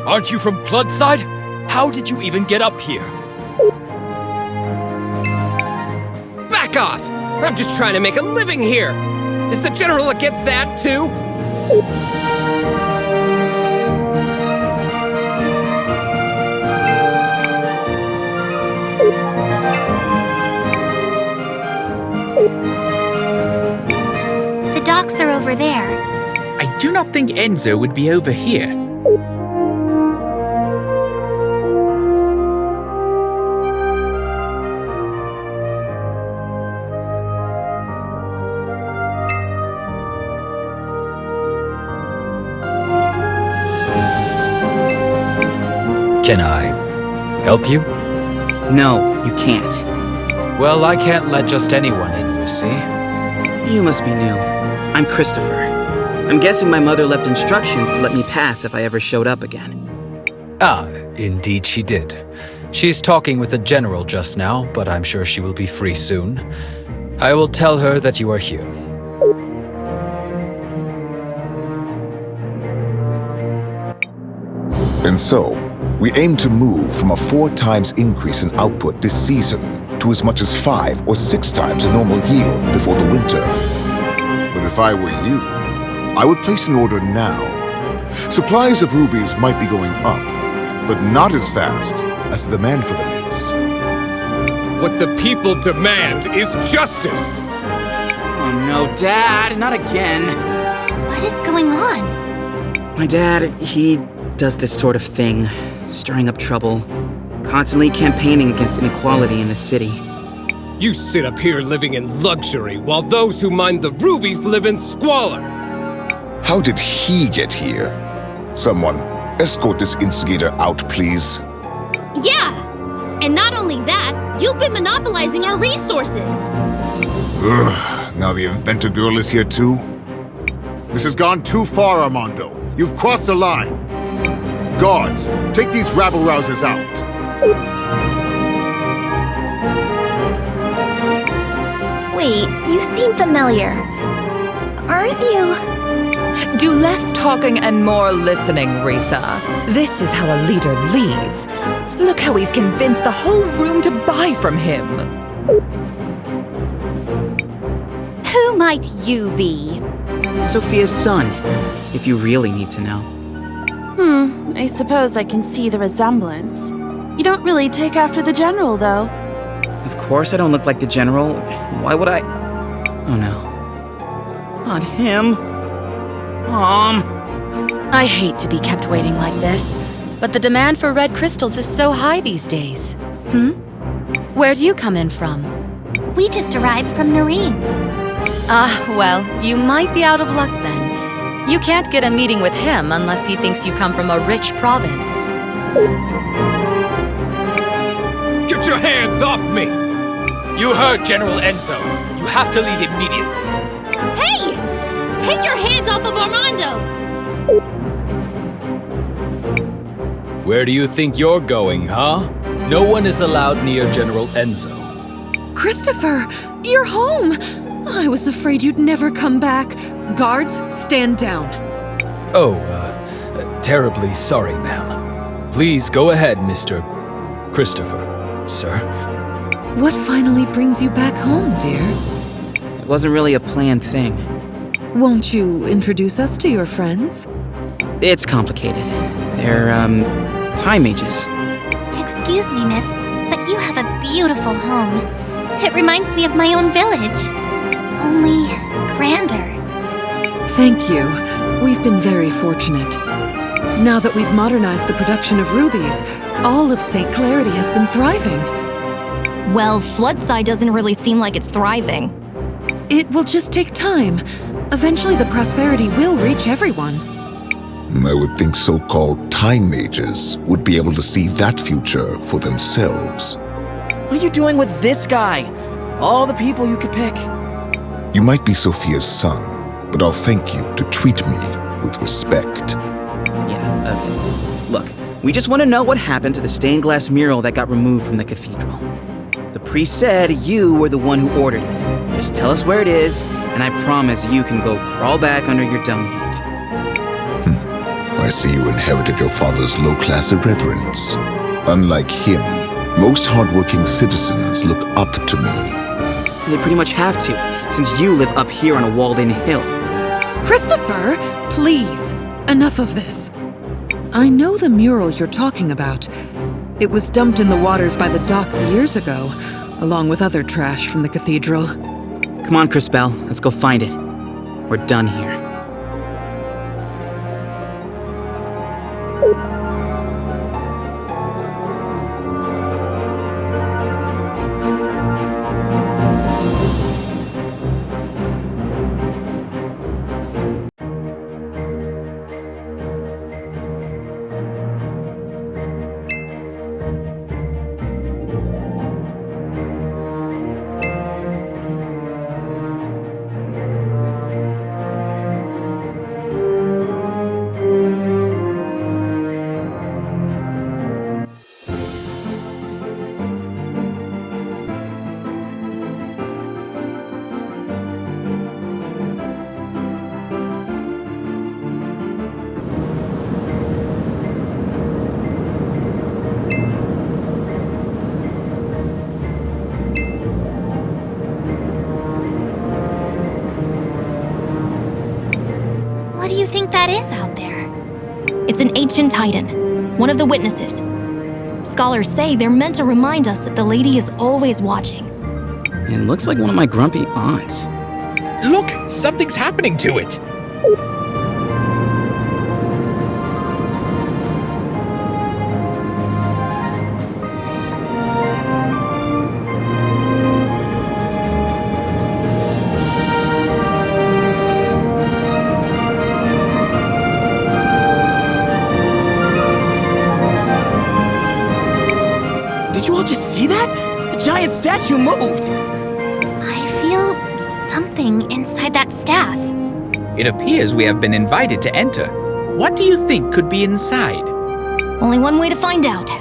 Aren't you from Floodside? How did you even get up here? Back off! I'm just trying to make a living here! Is the General against that, too? The docks are over there. I do not think Enzo would be over here. Can I help you? No, you can't. Well, I can't let just anyone in, you see. You must be new. I'm Christopher. I'm guessing my mother left instructions to let me pass if I ever showed up again. Ah, indeed she did. She's talking with the General just now, but I'm sure she will be free soon. I will tell her that you are here. And so, we aim to move from a 4 times increase in output this season to as much as 5 or 6 times the normal yield before the winter. But if I were you, I would place an order now. Supplies of rubies might be going up, but not as fast as the demand for them is. What the people demand is justice! Oh no, Dad, not again. What is going on? My dad, he does this sort of thing, stirring up trouble, constantly campaigning against inequality in the city. You sit up here living in luxury, while those who mine the rubies live in squalor! How did he get here? Someone, escort this instigator out, please. Yeah! And not only that, you've been monopolizing our resources! Ugh, now the inventor girl is here too? This has gone too far, Armando. You've crossed the line. Guards, take these rabble-rousers out. Wait, you seem familiar. Aren't you? Do less talking and more listening, Risa. This is how a leader leads. Look how he's convinced the whole room to buy from him. Who might you be? Sophia's son, if you really need to know. I suppose I can see the resemblance. You don't really take after the General, though. Of course I don't look like the General. Why would I? Oh no. Not him. I hate to be kept waiting like this, but the demand for red crystals is so high these days. Where do you come in from? We just arrived from Nareen. Ah, well, you might be out of luck then. You can't get a meeting with him unless he thinks you come from a rich province. Get your hands off me! You heard General Enzo. You have to leave immediately. Hey! Take your hands off of Armando! Where do you think you're going, huh? No one is allowed near General Enzo. Christopher, you're home! I was afraid you'd never come back. Guards, stand down. Oh, terribly sorry, ma'am. Please go ahead, Mr. Christopher, sir. What finally brings you back home, dear? It wasn't really a planned thing. Won't you introduce us to your friends? It's complicated. They're, time mages. Excuse me, miss, but you have a beautiful home. It reminds me of my own village. Only grander. Thank you. We've been very fortunate. Now that we've modernized the production of rubies, all of St. Clarity has been thriving. Well, Floodside doesn't really seem like it's thriving. It will just take time. Eventually the prosperity will reach everyone. I would think so-called time mages would be able to see that future for themselves. What are you doing with this guy? All the people you could pick. You might be Sophia's son, but I'll thank you to treat me with respect. Yeah, okay. Look, we just want to know what happened to the stained glass mural that got removed from the cathedral. The priest said you were the one who ordered it. Just tell us where it is, and I promise you can go crawl back under your dung heap. I I see you inherited your father's low-class irreverence. Unlike him, most hardworking citizens look up to me. They pretty much have to, since you live up here on a walled-in hill. Christopher, please, enough of this. I know the mural you're talking about. It was dumped in the waters by the docks years ago, along with other trash from the cathedral. Come on, Crisbell, let's go find it. We're done here. What do you think that is out there? It's an ancient titan, one of the witnesses. Scholars say they're meant to remind us that the lady is always watching. It looks like one of my grumpy aunts. Look! Something's happening to it! Giant statue moved! I feel something inside that staff. It appears we have been invited to enter. What do you think could be inside? Only one way to find out.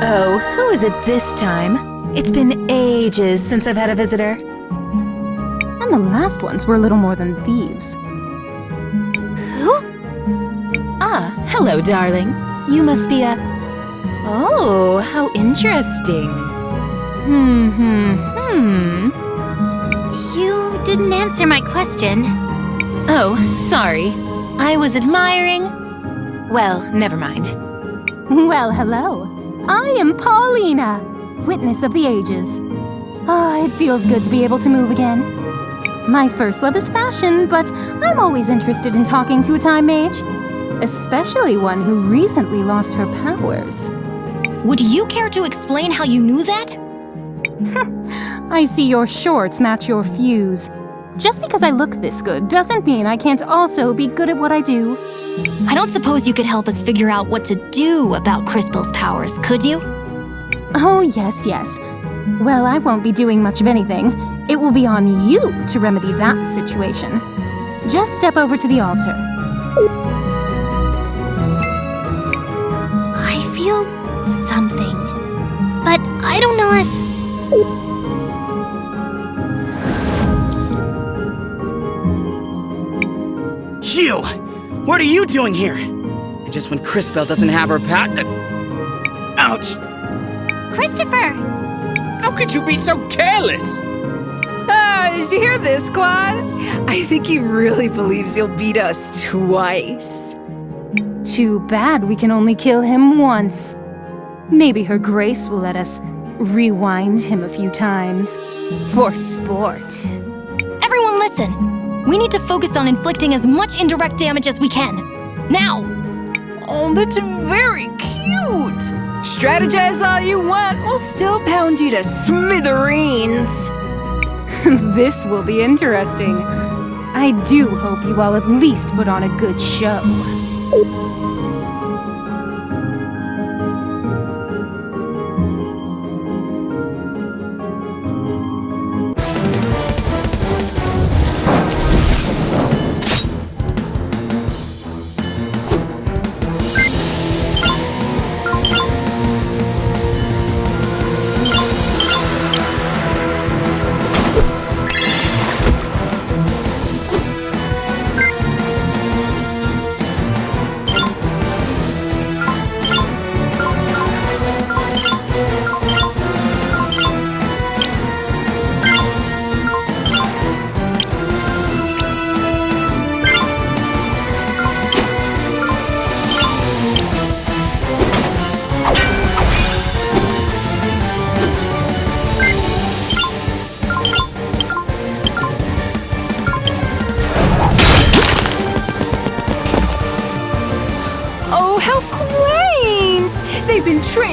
Oh, who is it this time? It's been ages since I've had a visitor. And the last ones were little more than thieves. Who? Ah, hello, darling. You must be a... Oh, how interesting. You didn't answer my question. Oh, sorry. I was admiring... Well, never mind. Well, hello. I am Paulina, witness of the ages. Ah, it feels good to be able to move again. My first love is fashion, but I'm always interested in talking to a time mage. Especially one who recently lost her powers. Would you care to explain how you knew that? I see your shorts match your fuse. Just because I look this good doesn't mean I can't also be good at what I do. I don't suppose you could help us figure out what to do about Crisbell's powers, could you? Oh, yes. Well, I won't be doing much of anything. It will be on you to remedy that situation. Just step over to the altar. I feel something, but I don't know if... You! What are you doing here? And just when Crisbell doesn't have her Ouch! Christopher! How could you be so careless? Did you hear this, Claude? I think he really believes you'll beat us twice. Too bad we can only kill him once. Maybe her grace will let us rewind him a few times. For sport. Everyone listen! We need to focus on inflicting as much indirect damage as we can. Now! Oh, that's very cute! Strategize all you want, we'll still pound you to smithereens. This will be interesting. I do hope you all at least put on a good show.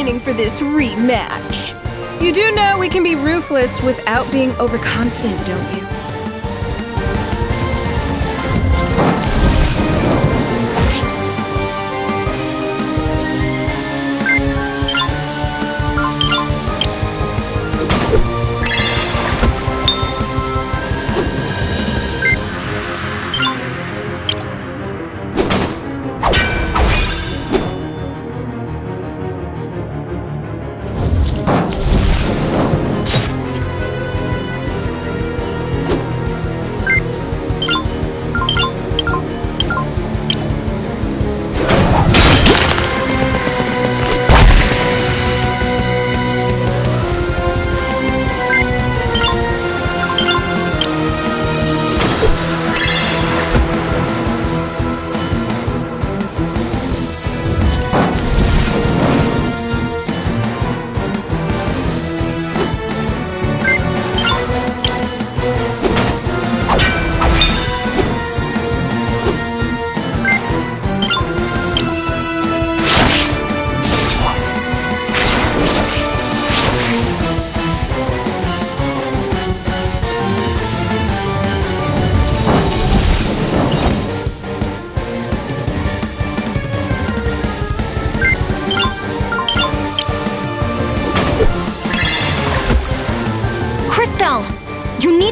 pining for this rematch. You do know we can be ruthless without being overconfident, don't you?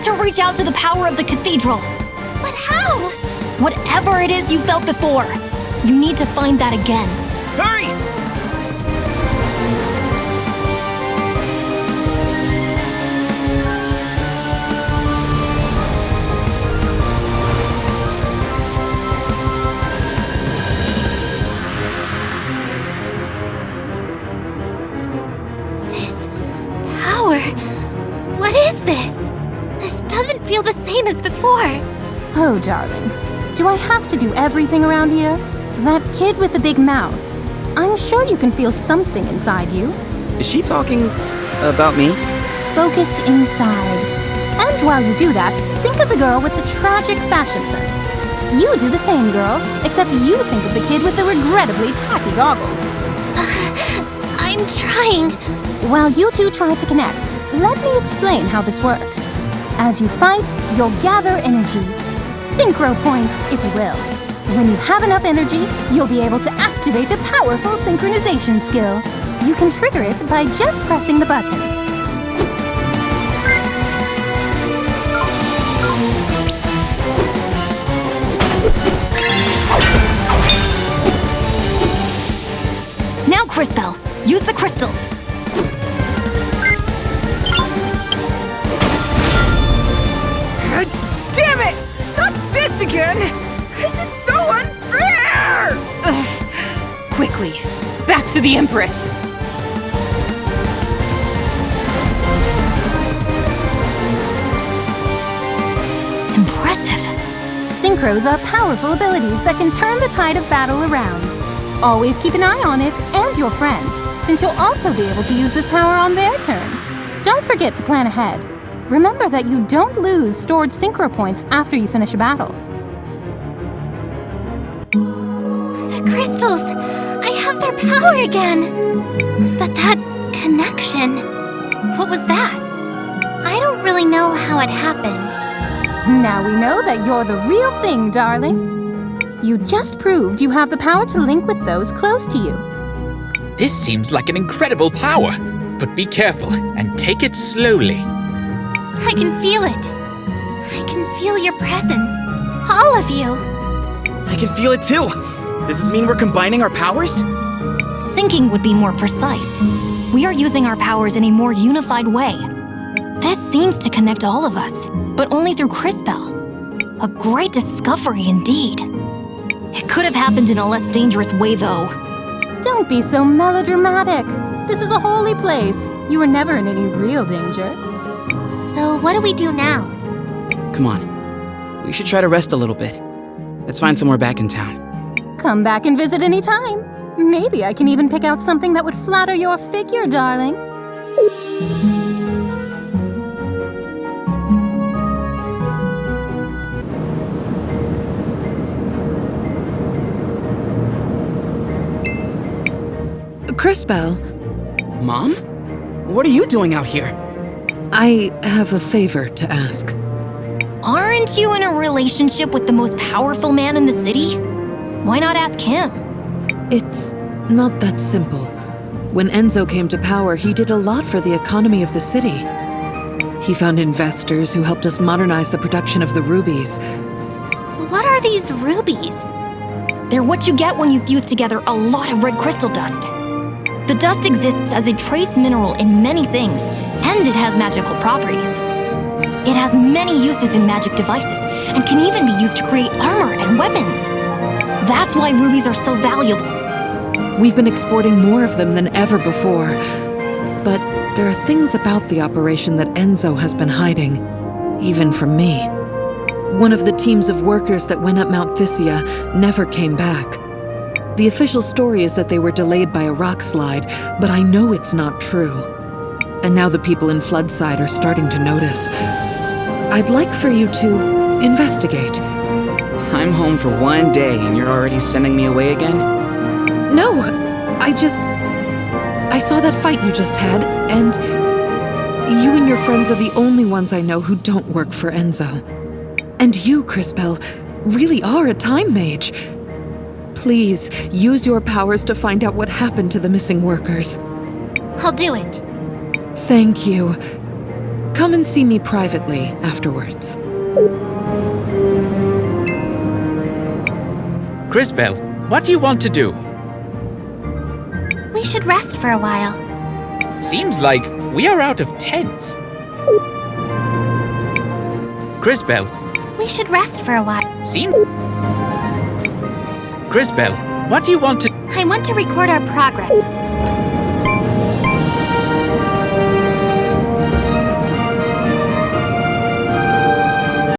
To reach out to the power of the Cathedral. But how? Whatever it is you felt before, you need to find that again. Hurry! This power. What is this? This doesn't feel the same as before. Oh, darling. Do I have to do everything around here? That kid with the big mouth. I'm sure you can feel something inside you. Is she talking about me? Focus inside. And while you do that, think of the girl with the tragic fashion sense. You do the same, girl, except you think of the kid with the regrettably tacky goggles. I'm trying. While you two try to connect, let me explain how this works. As you fight, you'll gather energy. Syncro points, if you will. When you have enough energy, you'll be able to activate a powerful synchronization skill. You can trigger it by just pressing the button. Now, Crisbell, use the crystals. Damn it! Not this again! This is so unfair! Ugh. Quickly, back to the Empress! Impressive. Synchros are powerful abilities that can turn the tide of battle around. Always keep an eye on it and your friends, since you'll also be able to use this power on their turns. Don't forget to plan ahead. Remember that you don't lose stored synchro points after you finish a battle. The crystals! I have their power again! But that connection... What was that? I don't really know how it happened. Now we know that you're the real thing, darling. You just proved you have the power to link with those close to you. This seems like an incredible power, but be careful and take it slowly. I can feel it. I can feel your presence. All of you. I can feel it too. Does this mean we're combining our powers? Syncing would be more precise. We are using our powers in a more unified way. This seems to connect all of us, but only through Crisbell. A great discovery indeed. It could have happened in a less dangerous way, though. Don't be so melodramatic. This is a holy place. You were never in any real danger. So what do we do now? Come on. We should try to rest a little bit. Let's find somewhere back in town. Come back and visit any time. Maybe I can even pick out something that would flatter your figure, darling. Crisbell, Mom? What are you doing out here? I have a favor to ask. Aren't you in a relationship with the most powerful man in the city? Why not ask him? It's not that simple. When Enzo came to power, he did a lot for the economy of the city. He found investors who helped us modernize the production of the rubies. What are these rubies? They're what you get when you fuse together a lot of red crystal dust. The dust exists as a trace mineral in many things, and it has magical properties. It has many uses in magic devices, and can even be used to create armor and weapons. That's why rubies are so valuable. We've been exporting more of them than ever before. But there are things about the operation that Enzo has been hiding, even from me. One of the teams of workers that went up Mount Thysia never came back. The official story is that they were delayed by a rock slide, but I know it's not true. And now the people in Floodside are starting to notice. I'd like for you to investigate. I'm home for one day and you're already sending me away again? No, I saw that fight you just had, and you and your friends are the only ones I know who don't work for Enzo. And you, Crisbell, really are a time mage. Please, use your powers to find out what happened to the missing workers. I'll do it. Thank you. Come and see me privately afterwards. Crisbell, what do you want to do? We should rest for a while. Seems like we are out of tents. Crisbell. We should rest for a while. Crisbell, what do you want to... I want to record our progress.